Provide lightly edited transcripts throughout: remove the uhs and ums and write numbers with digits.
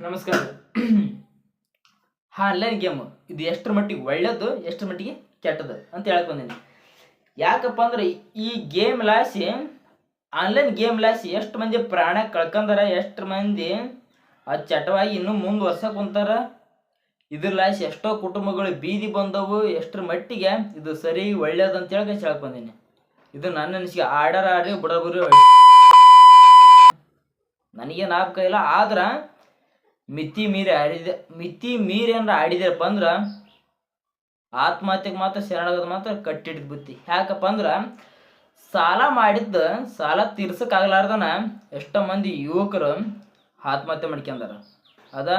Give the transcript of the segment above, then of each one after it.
ನಮಸ್ಕಾರ. Online game ಇದು ಎಷ್ಟರ ಮಟ್ಟಿಗೆ ಒಳ್ಳೇದು, ಎಷ್ಟರ ಮಟ್ಟಿಗೆ ಕೆಟ್ಟದು ಅಂತ ಹೇಳಕ್ ಬಂದೀನಿ. ಯಾಕಪ್ಪ ಅಂದ್ರೆ ಈ ಗೇಮ್ ಲಾಸಿ, ಆನ್ಲೈನ್ ಗೇಮ್ ಲಾಸಿ ಎಷ್ಟು ಮಂದಿ ಪ್ರಾಣ ಕಳ್ಕೊಂಡಾರ, ಎಷ್ಟು ಮಂದಿ ಆ ಚಟವಾಗಿ ಇನ್ನೂ ಮುಂದುವರ್ಸಕ್ ಕುಂತಾರ. ಇದ್ರ ಲಾಸಿ ಎಷ್ಟೋ ಕುಟುಂಬಗಳು ಬೀದಿ ಬಂದವು. ಎಷ್ಟರ ಮಟ್ಟಿಗೆ ಇದು ಸರಿ ಒಳ್ಳೇದು ಅಂತ ಹೇಳಕ್ ಬಂದೀನಿ. ಇದು ನನ್ನ ಅನಿಸಿಕೆ. ಆಡ್ರಿ ಬಿಡಬರು ನನಗೇನು ಆಗ್ತಾ ಇಲ್ಲ. ಆದ್ರ ಮಿತಿ ಮೀರಿ ಏನಾರ ಆಡಿದ್ರಪ್ಪ ಅಂದ್ರ ಆತ್ಮಹತ್ಯೆಗೆ ಮಾತ್ರ ಶರಣಾಗೋದು ಮಾತ್ರ ಕಟ್ಟಿಡಿದ ಬುತ್ತಿ. ಯಾಕಪ್ಪ ಅಂದ್ರ ಸಾಲ ತೀರ್ಸಕ್ಕಾಗಲಾರ್ದನ ಎಷ್ಟೋ ಮಂದಿ ಯುವಕರು ಆತ್ಮಹತ್ಯೆ ಮಾಡ್ಕೊಂಡಾರ. ಅದ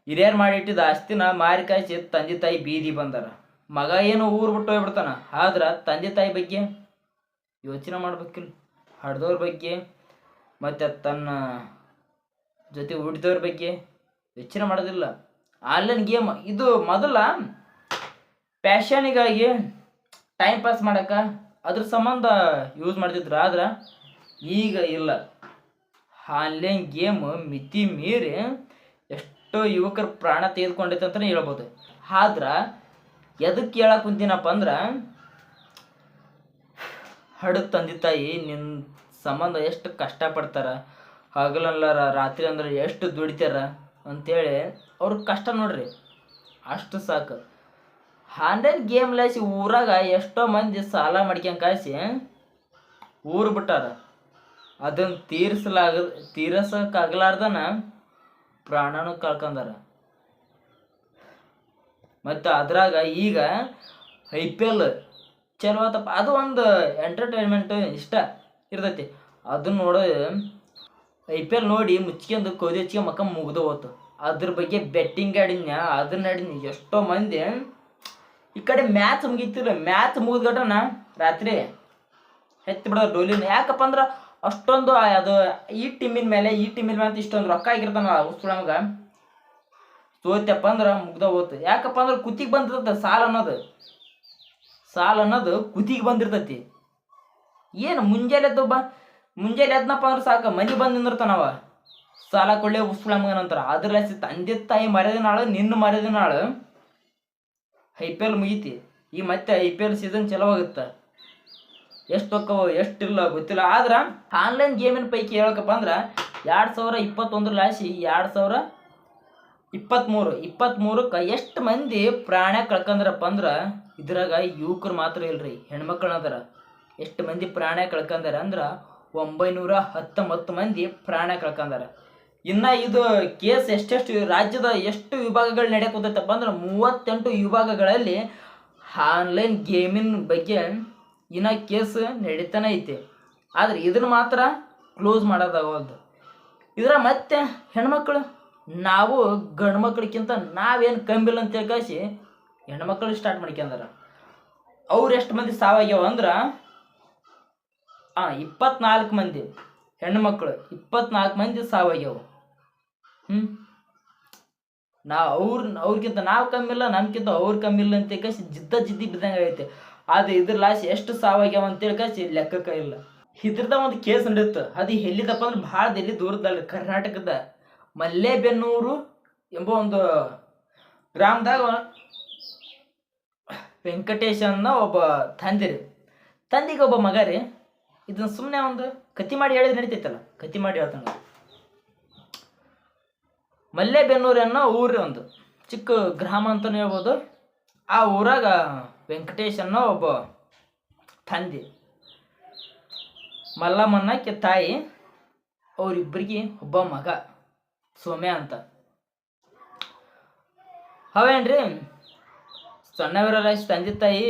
ಹಿರಿಯರು ಮಾಡಿಟ್ಟಿದ್ದ ಆಸ್ತಿನ ಮಾರಿ ಕಾಯಿಸಿ ತಂದೆ ತಾಯಿ ಬೀದಿ ಬಂದಾರ. ಮಗ ಏನು ಊರು ಬಿಟ್ಟು ಹೋಗ್ಬಿಡ್ತಾನ. ಆದ್ರ ತಂದೆ ತಾಯಿ ಬಗ್ಗೆ ಯೋಚನೆ ಮಾಡ್ಬೇಕಿಲ್ಲ. ಹಡ್ದವ್ರ ಬಗ್ಗೆ ಮತ್ತೆ ತನ್ನ ಜೊತೆ ಹುಟ್ಟಿದವ್ರ ಬಗ್ಗೆ ಯೋಚನೆ ಮಾಡೋದಿಲ್ಲ. ಆನ್ಲೈನ್ ಗೇಮ್ ಇದು ಮೊದಲ ಪ್ಯಾಷನಿಗಾಗಿ ಟೈಮ್ ಪಾಸ್ ಮಾಡಕ್ಕೆ ಅದ್ರ ಸಂಬಂಧ ಯೂಸ್ ಮಾಡ್ತಿದ್ರು. ಆದ್ರೆ ಈಗ ಇಲ್ಲ. ಆನ್ಲೈನ್ ಗೇಮ್ ಮಿತಿ ಮೀರಿ ಎಷ್ಟೋ ಯುವಕರ ಪ್ರಾಣ ತೆಗೆದುಕೊಂಡೈತೆ ಅಂತಲೇ ಹೇಳ್ಬೋದು. ಆದ್ರೆ ಎದಕ್ಕೆ ಹೇಳಕ್ಕೆ ಕುಂತೀನಪ್ಪ ಅಂದ್ರೆ, ಹಡದ ತಂದೆ ತಾಯಿ ನಿನ್ನ ಸಂಬಂಧ ಎಷ್ಟು ಕಷ್ಟಪಡ್ತಾರ, ಹಗಲಲ್ಲರ ರಾತ್ರಿ ಅಂದ್ರೆ ಎಷ್ಟು ದುಡಿತಾರ ಅಂತೇಳಿ ಅವ್ರ ಕಷ್ಟ ನೋಡ್ರಿ. ಅಷ್ಟು ಸಾಕು. ಆನ್ಲೈನ್ ಗೇಮ್ ಲಾಸಿ ಊರಾಗ ಎಷ್ಟೋ ಮಂದಿ ಸಾಲ ಕಾಯಿಸಿ ಊರು ಬಿಟ್ಟಾರ. ಅದನ್ನು ತೀರಸಕ್ಕಾಗಲಾರ್ದನ ಪ್ರಾಣನೂ ಕಳ್ಕೊಂಡಾರ. ಮತ್ತು ಅದ್ರಾಗ ಈಗ IPL ಚಲೋ ಆತಪ್ಪ. ಅದು ಒಂದು ಎಂಟರ್ಟೈನ್ಮೆಂಟ್ ಇಷ್ಟ ಇರ್ತೈತಿ. ಅದನ್ನ IPL ನೋಡಿ ಮುಚ್ಕೊಂಡು ಕೋದಿ ಹಚ್ಕೊಂಡು ಮಕ್ಕ ಮುಗ್ದು ಹೋತು. ಅದ್ರ ಬಗ್ಗೆ ಬೆಟ್ಟಿಂಗ್ ಅದನ್ನ ಎಷ್ಟೋ ಮಂದಿ ಈ ಕಡೆ ಮ್ಯಾಚ್ ಮುಗಿತಿಲ್ಲ. ಮ್ಯಾಚ್ ಮುಗಿದ್ಗಟ್ಟನ ರಾತ್ರಿ ಎತ್ತಿ ಬಿಡೋದು ಡೋಲಿನ. ಯಾಕಪ್ಪ ಅಂದ್ರೆ ಅಷ್ಟೊಂದು ಅದು ಈ ಟೀಮಿನ ಮೇಲೆ ಅಂತ ಇಷ್ಟೊಂದು ರೊಕ್ಕ ಆಗಿರ್ತಾನ ನಮಗೆ. ಸೋತ್ಯಪ್ಪ ಅಂದ್ರೆ ಮುಗ್ದ ಹೋತು. ಯಾಕಪ್ಪ ಅಂದ್ರೆ ಕುತ್ತಿಗೆ ಬಂದಿರ್ತೈತೆ ಸಾಲ ಅನ್ನೋದು ಕುತ್ತಿಗೆ ಬಂದಿರ್ತೈತಿ. ಏನು ಮುಂಜಾನೆ ಎದ್ನಪ್ಪ ಅಂದ್ರೆ ಸಾಕು ಮನೆ ಬಂದು ನಿಂದಿರ್ತಾನವ. ಸಾಲ ಕೊಳ್ಳೆ ಉಸ್ಬಿಳಮಗನ ಅಂತಾರ. ಅದ್ರಲಾಸಿ ತಂದೆ ತಾಯಿ ಮರ್ಯಾದೆ ನಾಳು, ನಿನ್ನ ಮರ್ಯಾದೆ ನಾಳು IPL ಮುಗೀತಿ. ಈ ಮತ್ತೆ IPL ಸೀಸನ್ ಚಲೋವಾಗುತ್ತೆ. ಎಷ್ಟು ಹೋಕ್ಕವ ಎಷ್ಟಿಲ್ಲ ಗೊತ್ತಿಲ್ಲ. ಆದ್ರೆ ಆನ್ಲೈನ್ ಗೇಮಿನ ಪೈಕಿ ಹೇಳಕಪ್ಪ ಅಂದ್ರೆ 2021 ಲಾಸಿ 2023 ಎಷ್ಟು ಮಂದಿ ಪ್ರಾಣ ಕಳ್ಕೊಂಡ್ರಪ್ಪ ಅಂದ್ರೆ ಇದ್ರಾಗ ಯುವಕರು ಮಾತ್ರ ಇಲ್ರಿ, ಹೆಣ್ಮಕ್ಳು ಅದಾರ. ಎಷ್ಟು ಮಂದಿ ಪ್ರಾಣ ಕಳ್ಕೊಂಡಾರ ಅಂದ್ರೆ 919 ಮಂದಿ ಪ್ರಾಣ ಕಳ್ಕೊಂಡಾರ. ಇನ್ನು ಇದು ಕೇಸ್ ಎಷ್ಟೆಷ್ಟು ರಾಜ್ಯದ ಎಷ್ಟು ವಿಭಾಗಗಳು ನಡೆಯಕೂತೈತಪ್ಪ ಅಂದ್ರೆ 38 ವಿಭಾಗಗಳಲ್ಲಿ ಆನ್ಲೈನ್ ಗೇಮಿನ ಬಗ್ಗೆ ಇನ್ನು ಕೇಸ್ ನಡೀತಾನೆ ಐತಿ. ಆದರೆ ಇದನ್ನು ಮಾತ್ರ ಕ್ಲೋಸ್ ಮಾಡೋದಾಗವಲ್ದು. ಇದ್ರ ಮತ್ತೆ ಹೆಣ್ಮಕ್ಳು, ನಾವು ಗಂಡು ಮಕ್ಳಿಗಿಂತ ನಾವೇನು ಕಂಬಿಲ್ಲ ಅಂತ ಹೇಳ್ಕಾಸಿ ಹೆಣ್ಮಕ್ಳು ಸ್ಟಾರ್ಟ್ ಮಾಡ್ಕೊಂಡಾರ. ಅವ್ರು ಎಷ್ಟು ಮಂದಿ ಸಾವಾಗ್ಯಾವ ಅಂದ್ರೆ 24 ಮಂದಿ ಹೆಣ್ಮಕ್ಳು, 24 ಮಂದಿ ಸಾವಾಗ್ಯಾವ. ಅವ್ರಿಗಿಂತ ನಾವು ಕಮ್ಮಿಲ್ಲ, ನಮ್ಗಿಂತ ಅವ್ರು ಕಮ್ಮಿಲ್ಲ ಅಂತ ಕಾಸಿ ಜಿದ್ದಿ ಬಿದ್ದಂಗೆ ಆಗೈತೆ. ಆದರೆ ಇದ್ರ ಲಾಸ್ಟ್ ಎಷ್ಟು ಸಾವಾಗ್ಯಾವ ಅಂತೇಳಿ ಕಾಸಿ ಲೆಕ್ಕಕ್ಕ ಇಲ್ಲ. ಇದ್ರದ ಒಂದು ಕೇಸ್ ನಡೆಯುತ್ತೆ. ಅದು ಎಲ್ಲಿದಪ್ಪ ಅಂದ್ರೆ ಭಾಳ ದೂರದಲ್ಲ, ಕರ್ನಾಟಕದ ಮಲ್ಲೇಬೆನ್ನೂರು ಎಂಬ ಒಂದು ಗ್ರಾಮದಾಗ ವೆಂಕಟೇಶ್ ಅನ್ನೋ ಒಬ್ಬ ತಂದೆಗೆ ಒಬ್ಬ ಮಗ ರೀ. ಇದನ್ನ ಸುಮ್ಮನೆ ಒಂದು ಕತಿ ಮಾಡಿ ಹೇಳಿದ್ರೆ ನಡೀತೈತಲ್ಲ, ಕತಿ ಮಾಡಿ ಹೇಳ್ತಾನೆ. ಮಲ್ಲೇಬೆನ್ನೂರು ಅನ್ನೋ ಊರು ಒಂದು ಚಿಕ್ಕ ಗ್ರಾಮ ಅಂತಲೇ ಹೇಳ್ಬೋದು. ಆ ಊರಾಗ ವೆಂಕಟೇಶ್ ಅನ್ನೋ ಒಬ್ಬ ತಂದೆ, ಮಲ್ಲಮ್ಮನ್ನಕ್ಕೆ ತಾಯಿ, ಅವರಿಬ್ಬರಿಗೆ ಒಬ್ಬ ಮಗ ಸೌಮ್ಯ ಅಂತ. ಅವೇನ್ರಿ ಸಣ್ಣವರೆಲ್ಲ ತಂದೆ ತಾಯಿ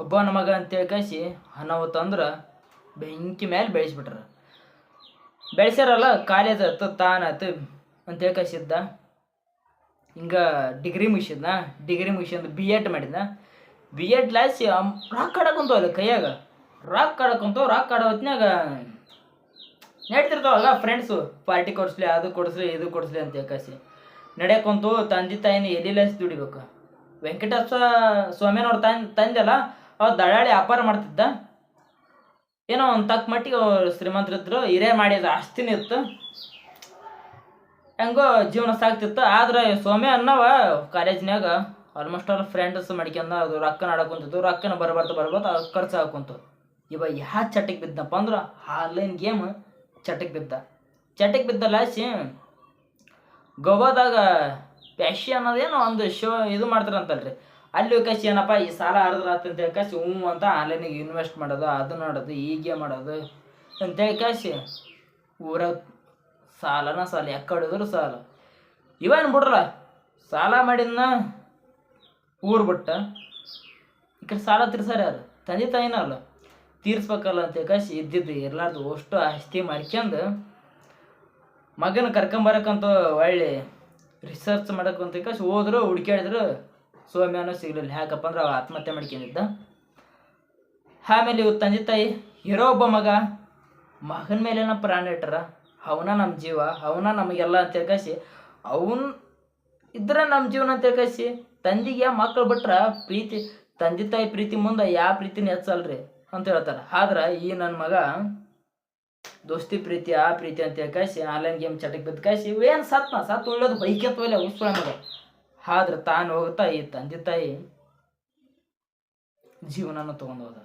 ಒಬ್ಬನ ಮಗ ಅಂತೇಳಿ ಕಾಸಿ ಅನಾಹುತ ಅಂದ್ರೆ ಬೆಂಕಿ ಮೇಲೆ ಬೆಳೆಸ್ಯಾರಲ್ಲ. ಕಾಲೇಜ್ ಆಯ್ತು ತಾನಾಯ್ತು ಅಂತೇಳಿ ಕಾಸಿದ್ದ. ಹಿಂಗೆ ಡಿಗ್ರಿ ಮುಗಿಸಿದ್ನ B.Ed ಮಾಡಿದ್ನ. B.Ed ಲಾಸಿ ರಾಕ್ ಆಡಕ್ಕಂತವಲ್ಲ ಕೈಯಾಗ, ರಾಕ್ ಆಡೋ ಹೊತ್ನ್ಯಾಗ ನಡೀತಿರ್ತಾವಲ್ಲ ಫ್ರೆಂಡ್ಸು, ಪಾರ್ಟಿ ಕೊಡಿಸ್ಲಿ, ಅದು ಕೊಡಿಸ್ಲಿ, ಇದು ಕೊಡಿಸ್ಲಿ ಅಂತ ಕಾಸಿ ನಡೆಯಕ್ಕಂತು. ತಂದೆ ತಾಯಿನ ಎಲ್ಲಿ ಲಾಸಿ ದುಡಿಬೇಕು. ವೆಂಕಟೇಶ ಸ್ವಾಮಿಯವ್ರ ತಂದೆಲ್ಲ ಅವ್ರು ದಳ್ಳಾಳಿ ವ್ಯಾಪಾರ ಮಾಡ್ತಿದ್ದ. ಏನೋ ಒಂದು ತಕ್ಕ ಮಟ್ಟಿಗೆ ಅವ್ರು ಶ್ರೀಮಂತರಿದ್ರು, ಹಿರಿಯ ಮಾಡಿದ ಆಸ್ತಿನೂ ಇತ್ತು. ಹೆಂಗೋ ಜೀವನ ಸಾಗ್ತಿತ್ತು. ಆದ್ರೆ ಸೌಮ್ಯ ಅನ್ನವ ಕಾಲೇಜ್ನ್ಯಾಗ ಆಲ್ಮೋಸ್ಟ್ ಆಲ್ ಫ್ರೆಂಡ್ಸ್ ಮಾಡ್ಕೊಂಡ ಅದು ರೊಕ್ಕನ ಆಡಕೊಂತಿತ್ತು. ರೊಕ್ಕನ ಬರ್ಬರ್ತಾ ಖರ್ಚು ಹಾಕೊಂತು. ಇವ ಯಾ ಚಟಕ್ಕೆ ಬಿದ್ದನಪ್ಪ ಅಂದ್ರೆ ಆನ್ಲೈನ್ ಗೇಮ್ ಚಟಕ್ಕೆ ಬಿದ್ದಲ್ಲ ಗೋವಾದಾಗ ಪ್ಯಾಶಿ ಅನ್ನೋದೇನೋ ಒಂದು ಶೋ ಇದು ಮಾಡ್ತಾರಂತಲ್ರಿ. ಅಲ್ಲಿ ಕಾಶಿ ಏನಪ್ಪ ಈ ಸಾಲ ಅಂತ ಕಾಶಿ ಅಂತ ಆನ್ಲೈನಿಗೆ ಇನ್ವೆಸ್ಟ್ ಮಾಡೋದು, ಅದು ಮಾಡೋದು, ಈ ಗೇಮ್ ಮಾಡೋದು ಅಂತೇಳಿ ಕಾಶಿ ಊರಾಗ ಸಾಲನ ಸಾಲ ಎಕ್ಕಡಿದ್ರು ಸಾಲ. ಇವೇನು ಬಿಡ್ರಲ್ಲ ಸಾಲ ಮಾಡಿದ್ನ ಊರು ಬಿಟ್ಟ ಈ ಕಡೆ ಸಾಲ ತೀರ್ಸಾರ ಯಾರು? ತಂದೆ ತಾಯಿನ ಅಲ್ಲ, ತೀರ್ಸ್ಬೇಕಲ್ಲ ಅಂತ ಕಾಶಿ ಇದ್ದಿದ್ದು ಇರ್ಲಾರ್ದು ಅಷ್ಟು ಆಸ್ತಿ ಮಾರ್ಕೊಂಡು ಮಗನ ಕರ್ಕೊಂಬರಕ್ಕಂತ ಒಳ್ಳೆ ರಿಸರ್ಚ್ ಮಾಡಕ್ಕಂತ ಕಾಶಿ ಹೋದ್ರು, ಹುಡುಕ್ಯಾಡಿದ್ರು. ಸೌಮ್ಯನೂ ಸಿಗಲಿಲ್ಲ. ಯಾಕಪ್ಪ ಅಂದ್ರೆ ಅವ ಆತ್ಮಹತ್ಯೆ ಮಾಡ್ಕೊಂಡಿದ್ದ. ಆಮೇಲೆ ಇವ್ ತಂದೆ ತಾಯಿ ಇರೋ ಒಬ್ಬ ಮಗನ ಮೇಲೇನ ಪ್ರಾಣ ಇಟ್ಟಾರ. ಅವನ ನಮ್ಮ ಜೀವ, ಅವನ ನಮಗೆಲ್ಲ ಅಂತ ಹೇಳ್ಕಾಸಿ ಅವನ್ ಇದ್ರೆ ನಮ್ಮ ಜೀವನ ಅಂತ ಹೇಳ್ಕಾಸಿ ತಂದೆಗೆ ಮಕ್ಕಳು ಬಿಟ್ರ ಪ್ರೀತಿ, ತಂದೆ ತಾಯಿ ಪ್ರೀತಿ ಮುಂದೆ ಯಾವ ಪ್ರೀತಿನ ಹೆಚ್ಚಲ್ರಿ ಅಂತ ಹೇಳ್ತಾರೆ. ಆದ್ರೆ ಈ ನನ್ನ ಮಗ ದೋಸ್ತಿ ಪ್ರೀತಿ ಆ ಪ್ರೀತಿ ಅಂತ ಹೇಳ್ಕಾಸಿ ಆನ್ಲೈನ್ ಗೇಮ್ ಚಟಕ್ಕೆ ಬಿದ್ದು ಕಾಸಿ ಏನು ಸತ್ತು ಉಳ್ಳೋದು ಬೈಕೆತ್ವಲ್ಲ ಉಸ್ಕೊಳ ಮಗ. ಆದ್ರೆ ತಾನು ಹೋಗ್ತಾ ಈ ತಂದೆ ತಾಯಿ ಜೀವನನ ತೊಗೊಂಡು ಹೋದ.